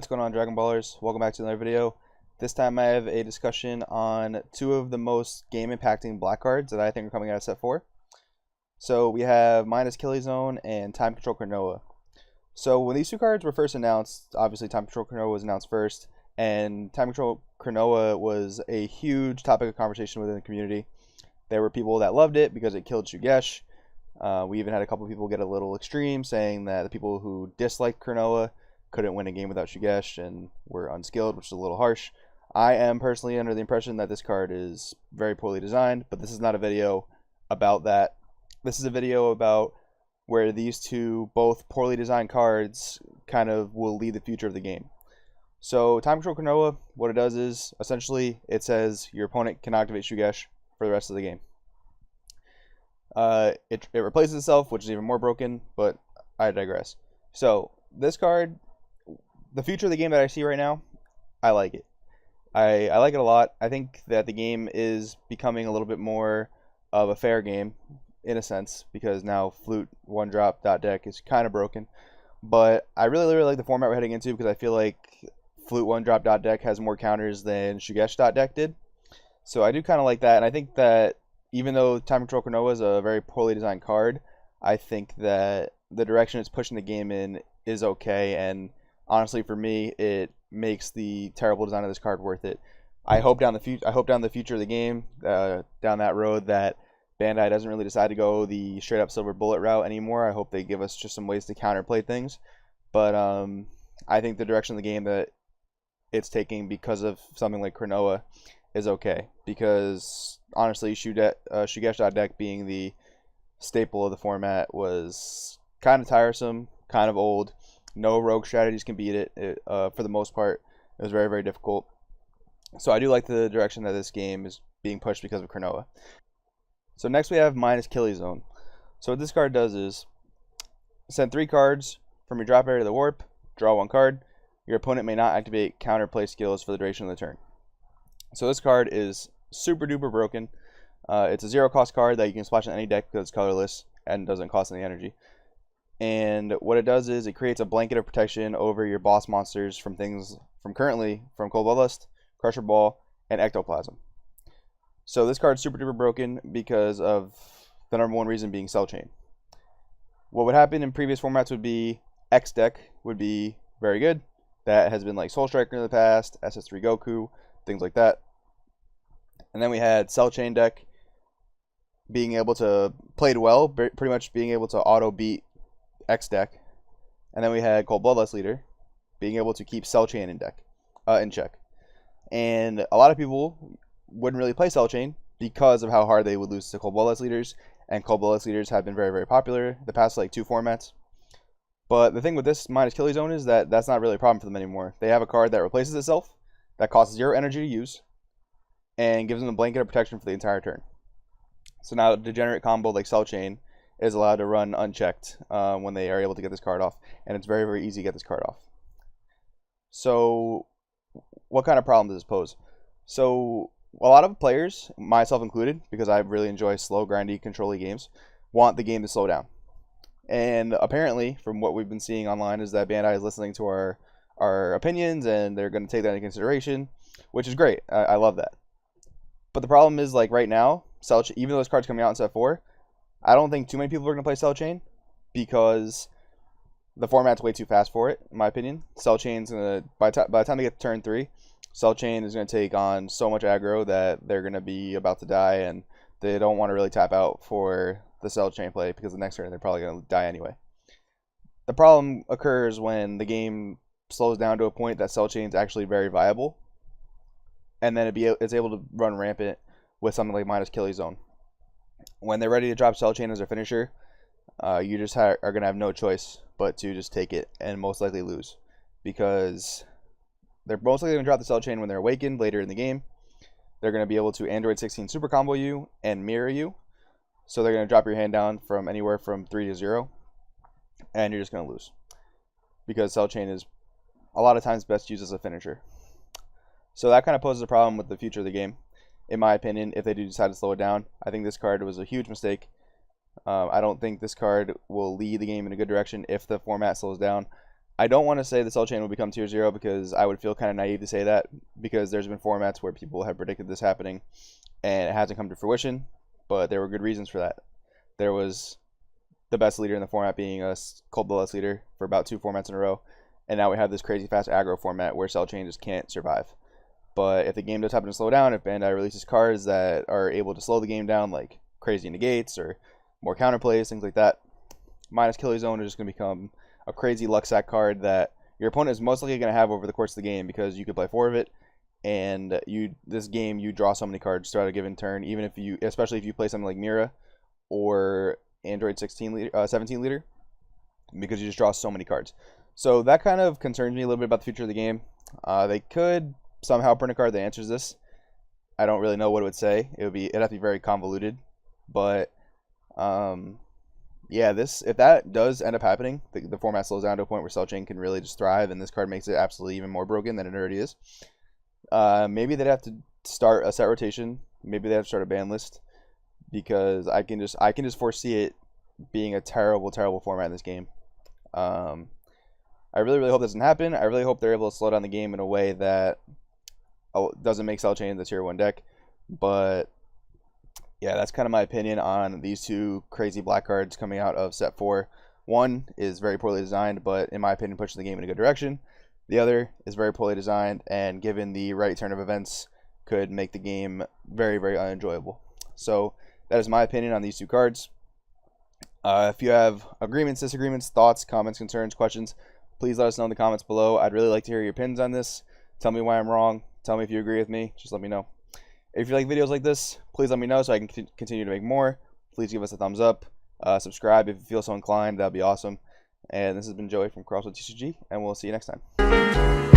what's going on, Dragon Ballers? Welcome back to another video. This time I have a discussion on two of the most game-impacting black cards that I think are coming out of set 4. So we have minus Kili Zone and Time Control Chronoa. So when these two cards were first announced, obviously Time Control Chronoa was announced first, and Time Control Chronoa was a huge topic of conversation within the community. There were people that loved it because it killed Shugesh. We even had a couple people get a little extreme, saying that the people who disliked Chronoa couldn't win a game without Shugesh and were unskilled, which is a little harsh. I am personally under the impression that this card is very poorly designed, but this is not a video about that. This is a video about where these two, both poorly designed cards, kind of will lead the future of the game. So Time Control Chronoa, what it does is, essentially, it says your opponent can activate Shugesh for the rest of the game. It replaces itself, which is even more broken, but I digress. So this card, the future of the game that I see right now, I like it. I like it a lot. I think that the game is becoming a little bit more of a fair game, in a sense, because now Flute one-drop dot deck is kind of broken. But I really like the format we're heading into, because I feel like Flute one-drop dot deck has more counters than Shugesh dot deck did. So I do kind of like that, and I think that even though Time Control Chronoa is a very poorly designed card, I think that the direction it's pushing the game in is okay, and honestly, for me, it makes the terrible design of this card worth it. I hope down the future of the game, down that road, that Bandai doesn't really decide to go the straight up silver bullet route anymore. I hope they give us just some ways to counterplay things. But I think the direction of the game that it's taking because of something like Chronoa is okay. Because honestly, Shugesh deck being the staple of the format was kind of tiresome, kind of old. No rogue strategies can beat it. For the most part, it was very difficult. So I do like the direction that this game is being pushed because of Chronoa. So next we have minus Kili Zone. So what this card does is send 3 cards from your drop area to the warp, draw 1 card. Your opponent may not activate counterplay skills for the duration of the turn. So this card is super duper broken. It's a 0-cost card that you can splash in any deck because it's colorless and doesn't cost any energy. And what it does is it creates a blanket of protection over your boss monsters from currently Cold Bloodlust, Crusher Ball, and Ectoplasm. So this card's super duper broken because of the number one reason being Cell Chain. What would happen in previous formats would be X deck would be very good. That has been like Soul Striker in the past, SS3 Goku, things like that. And then we had Cell Chain deck being able to played well, pretty much being able to auto beat X deck. And then we had Cold Bloodlust Leader being able to keep Cell Chain in check. And a lot of people wouldn't really play Cell Chain because of how hard they would lose to Cold Bloodlust Leaders, and Cold Bloodlust Leaders have been very popular the past like 2 formats. But the thing with this minus Kili Zone is that that's not really a problem for them anymore. They have a card that replaces itself, that costs 0 energy to use, and gives them a blanket of protection for the entire turn. So now a degenerate combo like Cell Chain is allowed to run unchecked when they are able to get this card off, and it's very easy to get this card off. So what kind of problem does this pose? So a lot of players, myself included, because I really enjoy slow, grindy, control-y games, want the game to slow down. And apparently, from what we've been seeing online, is that Bandai is listening to our opinions, and they're going to take that into consideration, which is great. I love that. But the problem is, like right now, even though this card's coming out in set 4, I don't think too many people are going to play Cell Chain because the format's way too fast for it, in my opinion. Cell Chain's going to, by the time they get to turn 3, Cell Chain is going to take on so much aggro that they're going to be about to die, and they don't want to really tap out for the Cell Chain play because the next turn they're probably going to die anyway. The problem occurs when the game slows down to a point that Cell Chain's actually very viable, and then it's able to run rampant with something like minus Kili Zone. When they're ready to drop Cell Chain as their finisher, you just are going to have no choice but to just take it and most likely lose, because they're most likely going to drop the Cell Chain when they're awakened later in the game. They're going to be able to Android 16 super combo you and mirror you, so they're going to drop your hand down from anywhere from 3 to 0, and you're just going to lose, because Cell Chain is a lot of times best used as a finisher. So that kind of poses a problem with the future of the game, in my opinion, if they do decide to slow it down. I think this card was a huge mistake. I don't think this card will lead the game in a good direction if the format slows down. I don't want to say the cell chain will become tier 0 because I would feel kind of naive to say that, because there's been formats where people have predicted this happening and it hasn't come to fruition, but there were good reasons for that. There was the best leader in the format being a cold bloodless leader for about 2 formats in a row, and now we have this crazy fast aggro format where cell chain just can't survive. But if the game does happen to slow down, if Bandai releases cards that are able to slow the game down, like crazy negates or more counterplays, things like that, minus Kili Zone is just going to become a crazy luck sack card that your opponent is most likely going to have over the course of the game, because you could play 4 of it, and this game you draw so many cards throughout a given turn, even if you, especially if you play something like Mira or Android 17 leader, because you just draw so many cards. So that kind of concerns me a little bit about the future of the game. They could somehow print a card that answers this. I don't really know what it would say. It'd have to be very convoluted, but yeah, if that does end up happening, the format slows down to a point where cell chain can really just thrive, and this card makes it absolutely even more broken than it already is. Maybe they'd have to start a set rotation. Maybe they have to start a ban list, because I can just foresee it being a terrible format in this game. I really hope that doesn't happen. I really hope they're able to slow down the game in a way that doesn't make cell chain the tier 1 deck. But yeah, that's kind of my opinion on these 2 crazy black cards coming out of set 4. One is very poorly designed, but in my opinion pushing the game in a good direction. The other is very poorly designed, and given the right turn of events, could make the game very unenjoyable. So that is my opinion on these 2 cards. If you have agreements, disagreements, thoughts, comments, concerns, questions, please let us know in the comments below. I'd really like to hear your opinions on this. Tell me why I'm wrong. Tell me if you agree with me. Just let me know. If you like videos like this, please let me know so I can continue to make more. Please give us a thumbs up. Subscribe if you feel so inclined. That'd be awesome. And this has been Joey from Crossroads TCG, and we'll see you next time.